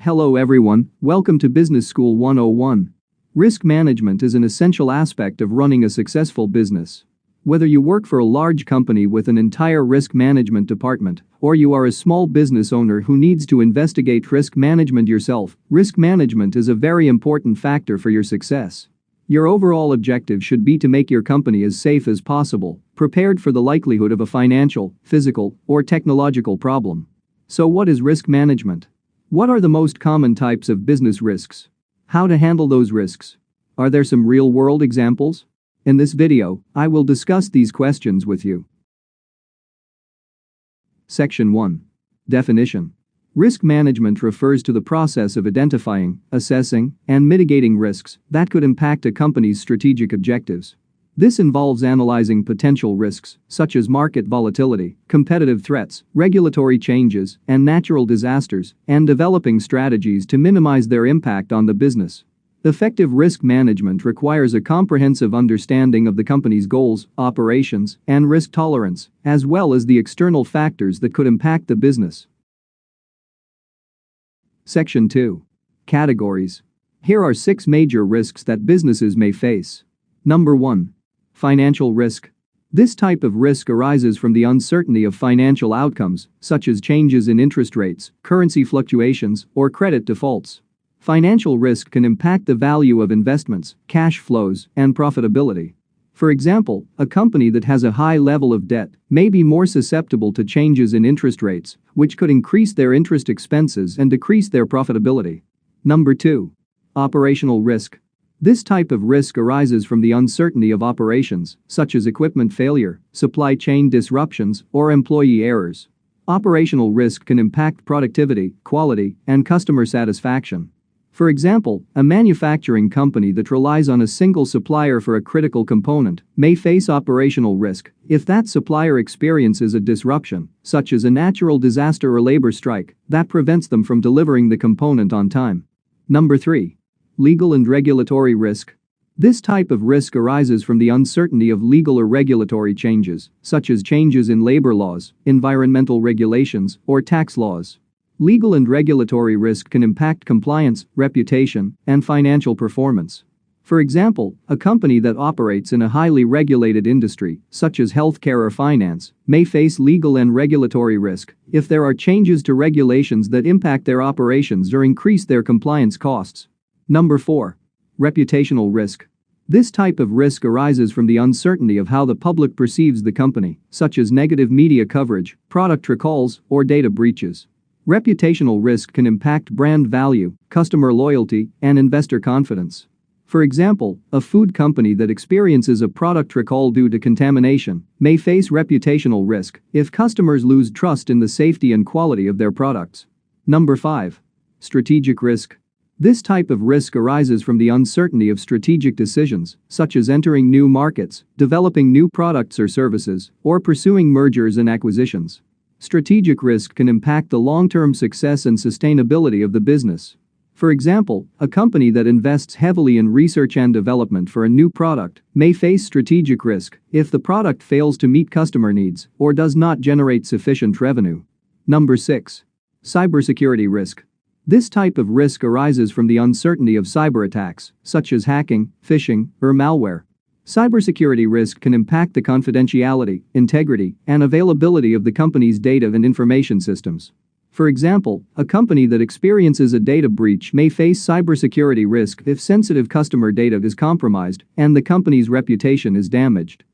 Hello everyone, welcome to Business School 101. Risk management is an essential aspect of running a successful business. Whether you work for a large company with an entire risk management department, or you are a small business owner who needs to investigate risk management yourself, risk management is a very important factor for your success. Your overall objective should be to make your company as safe as possible, prepared for the likelihood of a financial, physical, or technological problem. So what is risk management? What are the most common types of business risks? How to handle those risks? Are there some real-world examples? In this video, I will discuss these questions with you. Section 1. Definition. Risk management refers to the process of identifying, assessing, and mitigating risks that could impact a company's strategic objectives. This involves analyzing potential risks, such as market volatility, competitive threats, regulatory changes, and natural disasters, and developing strategies to minimize their impact on the business. Effective risk management requires a comprehensive understanding of the company's goals, operations, and risk tolerance, as well as the external factors that could impact the business. Section 2. Categories. Here are 6 major risks that businesses may face. Number 1. Financial risk. This type of risk arises from the uncertainty of financial outcomes, such as changes in interest rates, currency fluctuations, or credit defaults. Financial risk can impact the value of investments, cash flows, and profitability. For example, a company that has a high level of debt may be more susceptible to changes in interest rates, which could increase their interest expenses and decrease their profitability. Number 2. Operational risk. This type of risk arises from the uncertainty of operations, such as equipment failure, supply chain disruptions, or employee errors. Operational risk can impact productivity, quality, and customer satisfaction. For example, a manufacturing company that relies on a single supplier for a critical component may face operational risk if that supplier experiences a disruption, such as a natural disaster or labor strike, that prevents them from delivering the component on time. Number 3. Legal and regulatory risk. This type of risk arises from the uncertainty of legal or regulatory changes, such as changes in labor laws, environmental regulations, or tax laws. Legal and regulatory risk can impact compliance, reputation, and financial performance. For example, a company that operates in a highly regulated industry, such as healthcare or finance, may face legal and regulatory risk if there are changes to regulations that impact their operations or increase their compliance costs. Number 4. Reputational risk. This type of risk arises from the uncertainty of how the public perceives the company, such as negative media coverage, product recalls, or data breaches. Reputational risk can impact brand value, customer loyalty, and investor confidence. For example, a food company that experiences a product recall due to contamination may face reputational risk if customers lose trust in the safety and quality of their products. Number 5. Strategic risk. This type of risk arises from the uncertainty of strategic decisions, such as entering new markets, developing new products or services, or pursuing mergers and acquisitions. Strategic risk can impact the long-term success and sustainability of the business. For example, a company that invests heavily in research and development for a new product may face strategic risk if the product fails to meet customer needs or does not generate sufficient revenue. Number 6. Cybersecurity risk. This type of risk arises from the uncertainty of cyber attacks, such as hacking, phishing, or malware. Cybersecurity risk can impact the confidentiality, integrity, and availability of the company's data and information systems. For example, a company that experiences a data breach may face cybersecurity risk if sensitive customer data is compromised and the company's reputation is damaged.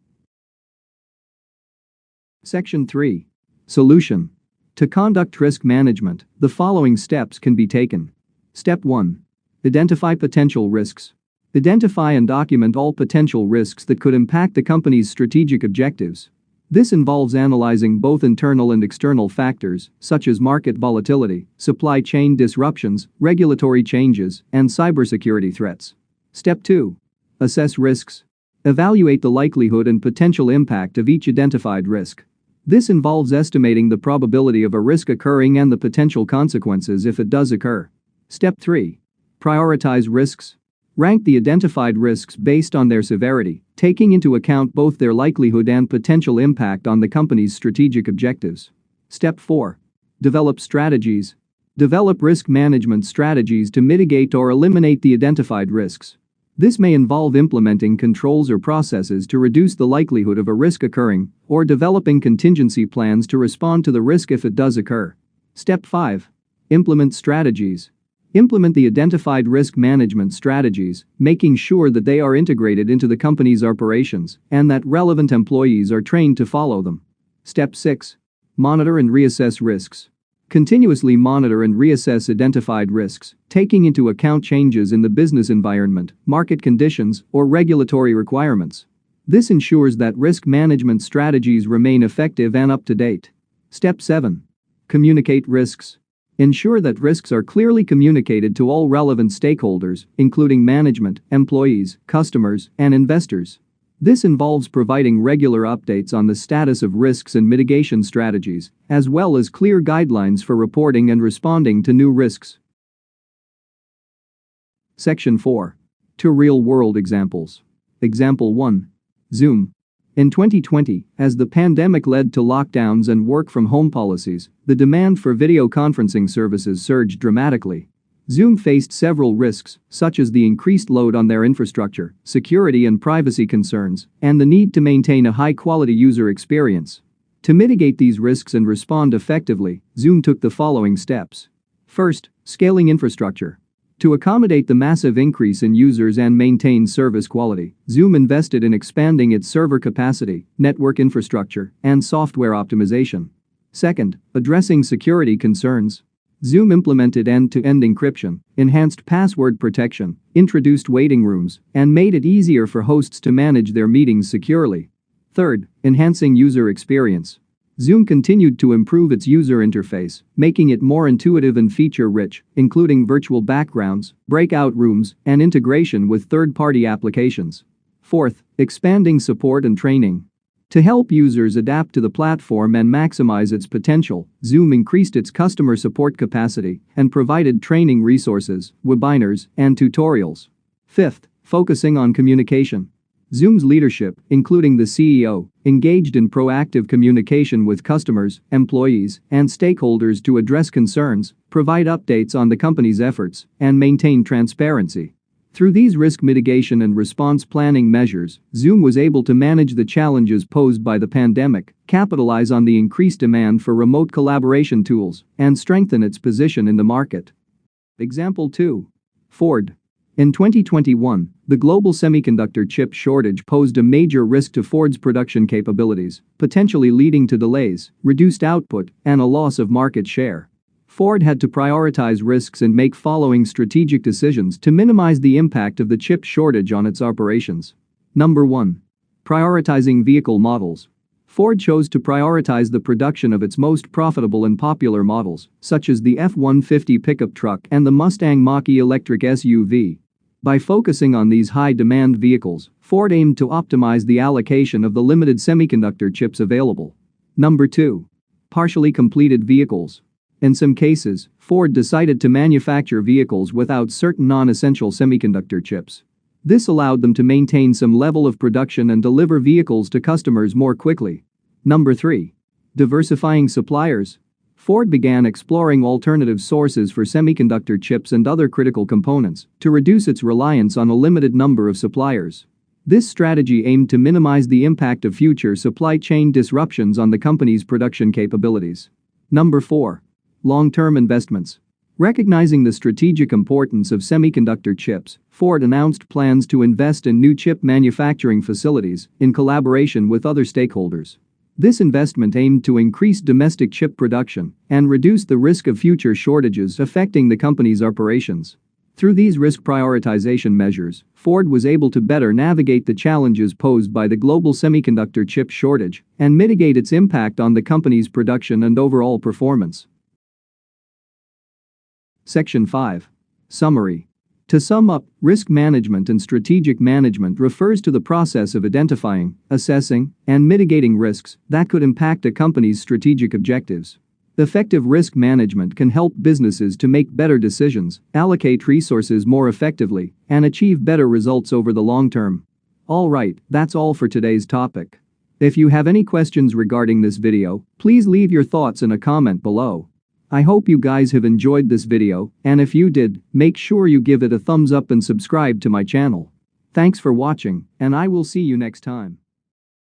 Section 3. Solution. To conduct risk management, the following steps can be taken. Step 1. Identify potential risks. Identify and document all potential risks that could impact the company's strategic objectives. This involves analyzing both internal and external factors, such as market volatility, supply chain disruptions, regulatory changes, and cybersecurity threats. Step 2. Assess risks. Evaluate the likelihood and potential impact of each identified risk. This involves estimating the probability of a risk occurring and the potential consequences if it does occur. Step 3. Prioritize risks. Rank the identified risks based on their severity, taking into account both their likelihood and potential impact on the company's strategic objectives. Step 4. Develop strategies. Develop risk management strategies to mitigate or eliminate the identified risks. This may involve implementing controls or processes to reduce the likelihood of a risk occurring, or developing contingency plans to respond to the risk if it does occur. Step 5. Implement strategies. Implement the identified risk management strategies, making sure that they are integrated into the company's operations and that relevant employees are trained to follow them. Step 6. Monitor and reassess risks. Continuously monitor and reassess identified risks, taking into account changes in the business environment, market conditions, or regulatory requirements. This ensures that risk management strategies remain effective and up to date. Step 7. Communicate risks. Ensure that risks are clearly communicated to all relevant stakeholders, including management, employees, customers, and investors. This involves providing regular updates on the status of risks and mitigation strategies, as well as clear guidelines for reporting and responding to new risks. Section 4. 2 real-world examples. Example 1. Zoom. In 2020, as the pandemic led to lockdowns and work-from-home policies, the demand for video conferencing services surged dramatically. Zoom faced several risks, such as the increased load on their infrastructure, security and privacy concerns, and the need to maintain a high-quality user experience. To mitigate these risks and respond effectively, Zoom took the following steps. First, scaling infrastructure. To accommodate the massive increase in users and maintain service quality, Zoom invested in expanding its server capacity, network infrastructure, and software optimization. Second, addressing security concerns. Zoom implemented end-to-end encryption, enhanced password protection, introduced waiting rooms, and made it easier for hosts to manage their meetings securely. Third, enhancing user experience. Zoom continued to improve its user interface, making it more intuitive and feature-rich, including virtual backgrounds, breakout rooms, and integration with third-party applications. Fourth, expanding support and training. To help users adapt to the platform and maximize its potential, Zoom increased its customer support capacity and provided training resources, webinars, and tutorials. Fifth, focusing on communication. Zoom's leadership, including the CEO, engaged in proactive communication with customers, employees, and stakeholders to address concerns, provide updates on the company's efforts, and maintain transparency. Through these risk mitigation and response planning measures, Zoom was able to manage the challenges posed by the pandemic, capitalize on the increased demand for remote collaboration tools, and strengthen its position in the market. Example 2. Ford. In 2021, the global semiconductor chip shortage posed a major risk to Ford's production capabilities, potentially leading to delays, reduced output, and a loss of market share. Ford had to prioritize risks and make following strategic decisions to minimize the impact of the chip shortage on its operations. Number 1. Prioritizing vehicle models. Ford chose to prioritize the production of its most profitable and popular models, such as the F-150 pickup truck and the Mustang Mach-E electric SUV. By focusing on these high-demand vehicles, Ford aimed to optimize the allocation of the limited semiconductor chips available. Number 2. Partially completed vehicles. In some cases, Ford decided to manufacture vehicles without certain non-essential semiconductor chips. This allowed them to maintain some level of production and deliver vehicles to customers more quickly. Number 3. Diversifying suppliers. Ford began exploring alternative sources for semiconductor chips and other critical components to reduce its reliance on a limited number of suppliers. This strategy aimed to minimize the impact of future supply chain disruptions on the company's production capabilities. Number 4. Long-term investments. Recognizing the strategic importance of semiconductor chips, Ford announced plans to invest in new chip manufacturing facilities in collaboration with other stakeholders. This investment aimed to increase domestic chip production and reduce the risk of future shortages affecting the company's operations. Through these risk prioritization measures, Ford was able to better navigate the challenges posed by the global semiconductor chip shortage and mitigate its impact on the company's production and overall performance. Section 5. Summary. To sum up, risk management and strategic management refers to the process of identifying, assessing, and mitigating risks that could impact a company's strategic objectives. Effective risk management can help businesses to make better decisions, allocate resources more effectively, and achieve better results over the long term. Alright, that's all for today's topic. If you have any questions regarding this video, please leave your thoughts in a comment below. I hope you guys have enjoyed this video, and if you did, make sure you give it a thumbs up and subscribe to my channel. Thanks for watching, and I will see you next time.